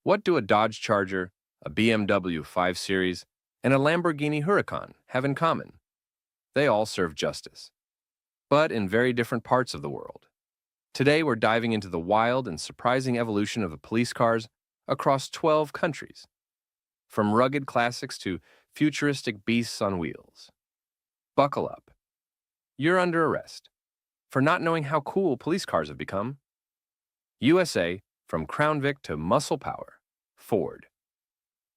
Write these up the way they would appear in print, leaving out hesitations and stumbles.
What do a Dodge Charger, a BMW 5 Series, and a Lamborghini Huracan have in common? They all serve justice, but in very different parts of the world. Today, we're diving into the wild and surprising evolution of the police cars across 12 countries, from rugged classics to futuristic beasts on wheels. Buckle up. You're under arrest for not knowing how cool police cars have become. USA, from Crown Vic to muscle power. Ford.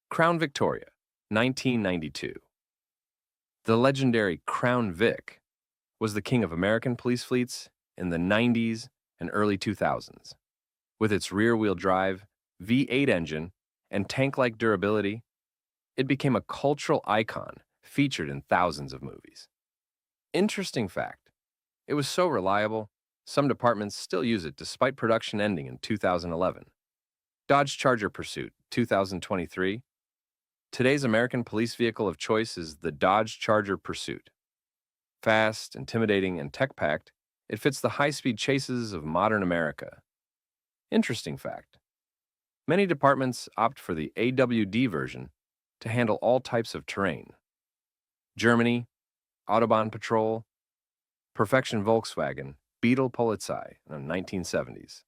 Crown Victoria, 1992. The legendary Crown Vic was the king of American police fleets in the 90s and early 2000s. With its rear-wheel drive, V8 engine, and tank-like durability, it became a cultural icon featured in thousands of movies. Interesting fact, it was so reliable, some departments still use it despite production ending in 2011. Dodge Charger Pursuit, 2023. Today's American police vehicle of choice is the Dodge Charger Pursuit. Fast, intimidating, and tech-packed, it fits the high-speed chases of modern America. Interesting fact, many departments opt for the AWD version to handle all types of terrain. Germany, Autobahn Patrol, Perfection Volkswagen, Beetle Polizei in the 1970s.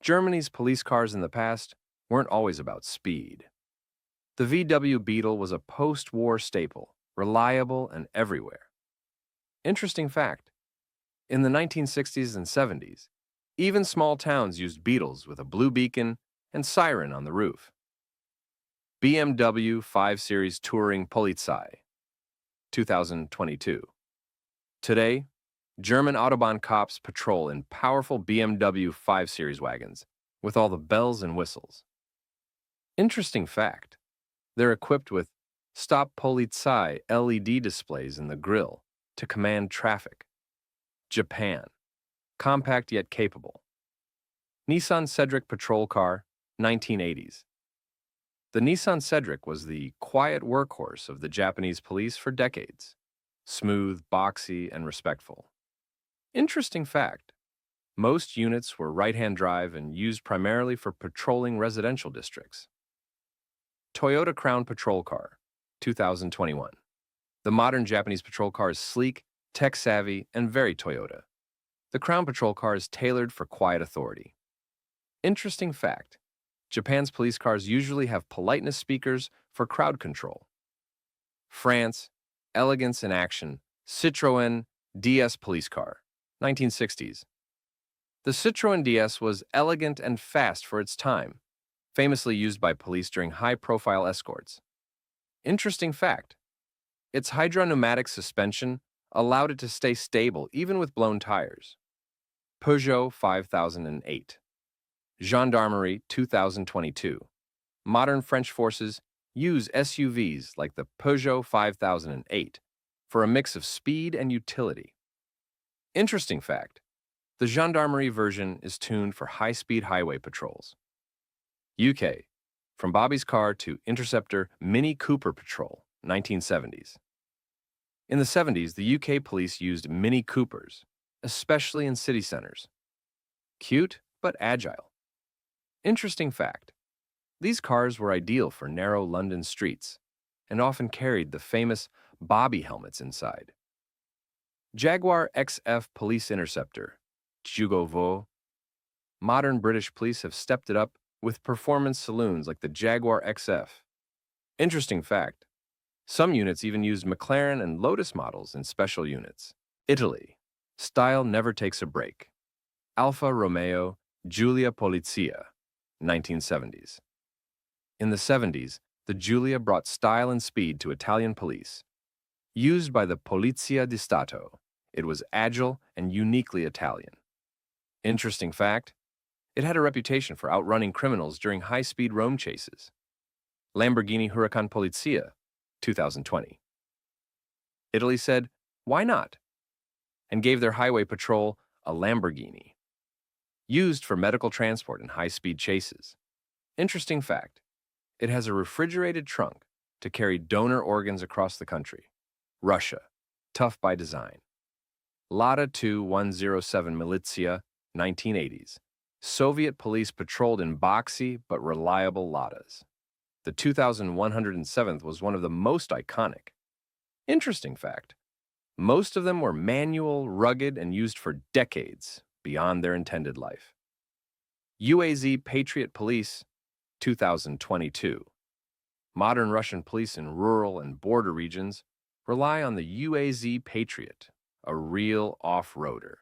Germany's police cars in the past weren't always about speed. The VW Beetle was a post-war staple, reliable and everywhere. Interesting fact, in the 1960s and 70s, even small towns used Beetles with a blue beacon and siren on the roof. BMW 5 Series Touring Polizei, 2022. Today, German Autobahn cops patrol in powerful BMW 5 Series wagons with all the bells and whistles. Interesting fact, they're equipped with Stop Polizei LED displays in the grille to command traffic. Japan, compact yet capable. Nissan Cedric patrol car, 1980s. The Nissan Cedric was the quiet workhorse of the Japanese police for decades. Smooth, boxy, and respectful. Interesting fact, most units were right-hand drive and used primarily for patrolling residential districts. Toyota Crown Patrol Car, 2021. The modern Japanese patrol car is sleek, tech-savvy, and very Toyota. The Crown Patrol car is tailored for quiet authority. Interesting fact, Japan's police cars usually have politeness speakers for crowd control. France, elegance in action, Citroën DS police car, 1960s. The Citroën DS was elegant and fast for its time, famously used by police during high-profile escorts. Interesting fact, its hydropneumatic suspension allowed it to stay stable even with blown tires. Peugeot 5008. Gendarmerie 2022. Modern French forces use SUVs like the Peugeot 5008 for a mix of speed and utility. Interesting fact, the Gendarmerie version is tuned for high-speed highway patrols. UK, from Bobby's car to Interceptor Mini Cooper Patrol, 1970s. In the 70s, the UK police used Mini Coopers, especially in city centers. Cute, but agile. Interesting fact, these cars were ideal for narrow London streets and often carried the famous Bobby helmets inside. Jaguar XF Police Interceptor, Jugovo. Modern British police have stepped it up with performance saloons like the Jaguar XF. Interesting fact, some units even used McLaren and Lotus models in special units. Italy, style never takes a break. Alfa Romeo Giulia Polizia, 1970s. In the 70s, the Giulia brought style and speed to Italian police. Used by the Polizia di Stato, it was agile and uniquely Italian. Interesting fact, it had a reputation for outrunning criminals during high-speed Rome chases. Lamborghini Huracán Polizia, 2020. Italy said, why not? And gave their highway patrol a Lamborghini. Used for medical transport and high-speed chases. Interesting fact, it has a refrigerated trunk to carry donor organs across the country. Russia, tough by design. Lada 2107 Militsia, 1980s. Soviet police patrolled in boxy but reliable Ladas. The 2107th was one of the most iconic. Interesting fact, most of them were manual, rugged, and used for decades beyond their intended life. UAZ Patriot Police, 2022. Modern Russian police in rural and border regions rely on the UAZ Patriot, a real off-roader.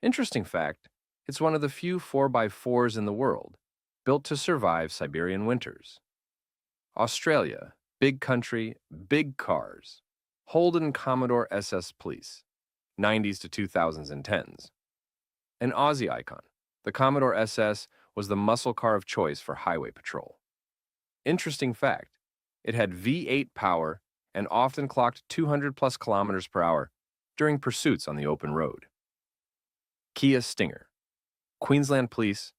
Interesting fact, it's one of the few 4x4s in the world, built to survive Siberian winters. Australia, big country, big cars. Holden Commodore SS Police, 90s to 2000s and 10s. An Aussie icon, the Commodore SS was the muscle car of choice for highway patrol. Interesting fact, it had V8 power and often clocked 200 plus kilometers per hour during pursuits on the open road. Kia Stinger, Queensland Police,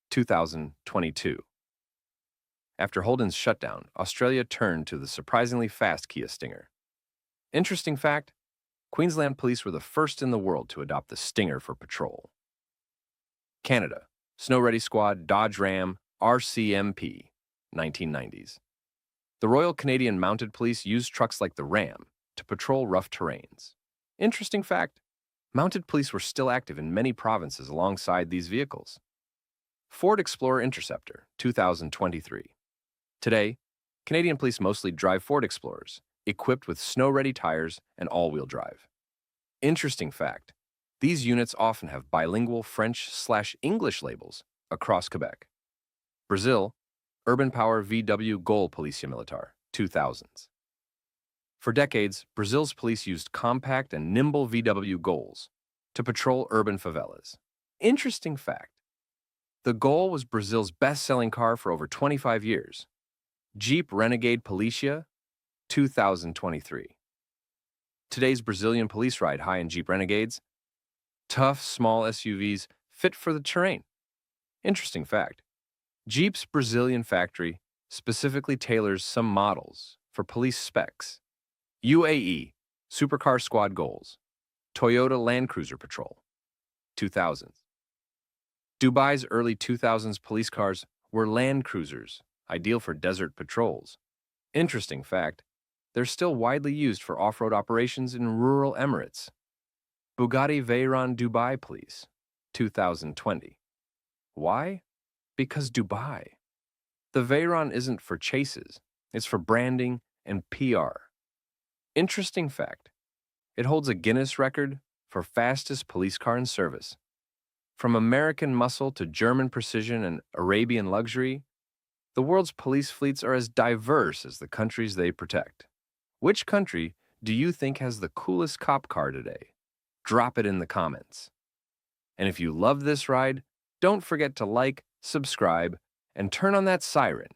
2022. After Holden's shutdown, Australia turned to the surprisingly fast Kia Stinger. Interesting fact, Queensland Police were the first in the world to adopt the Stinger for patrol. Canada, Snow Ready Squad Dodge Ram RCMP, 1990s. The Royal Canadian Mounted Police used trucks like the Ram to patrol rough terrains. Interesting fact, mounted police were still active in many provinces alongside these vehicles. Ford Explorer Interceptor, 2023. Today, Canadian police mostly drive Ford Explorers, equipped with snow-ready tires and all-wheel drive. Interesting fact, these units often have bilingual French/English labels across Quebec. Brazil, Urban Power VW Gol Polícia Militar, 2000s. For decades, Brazil's police used compact and nimble VW Gols to patrol urban favelas. Interesting fact, the Gol was Brazil's best-selling car for over 25 years. Jeep Renegade Polícia, 2023. Today's Brazilian police ride high in Jeep Renegades. Tough, small SUVs fit for the terrain. Interesting fact, Jeep's Brazilian factory specifically tailors some models for police specs. UAE, Supercar Squad Goals. Toyota Land Cruiser Patrol, 2000s. Dubai's early 2000s police cars were Land Cruisers, ideal for desert patrols. Interesting fact, they're still widely used for off-road operations in rural Emirates. Bugatti Veyron Dubai Police, 2020. Why? Because Dubai. The Veyron isn't for chases, it's for branding and PR. Interesting fact, it holds a Guinness record for fastest police car in service. From American muscle to German precision and Arabian luxury, the world's police fleets are as diverse as the countries they protect. Which country do you think has the coolest cop car today? Drop it in the comments. And if you love this ride, don't forget to like, subscribe, and turn on that siren,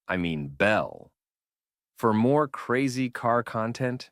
bell. For more crazy car content,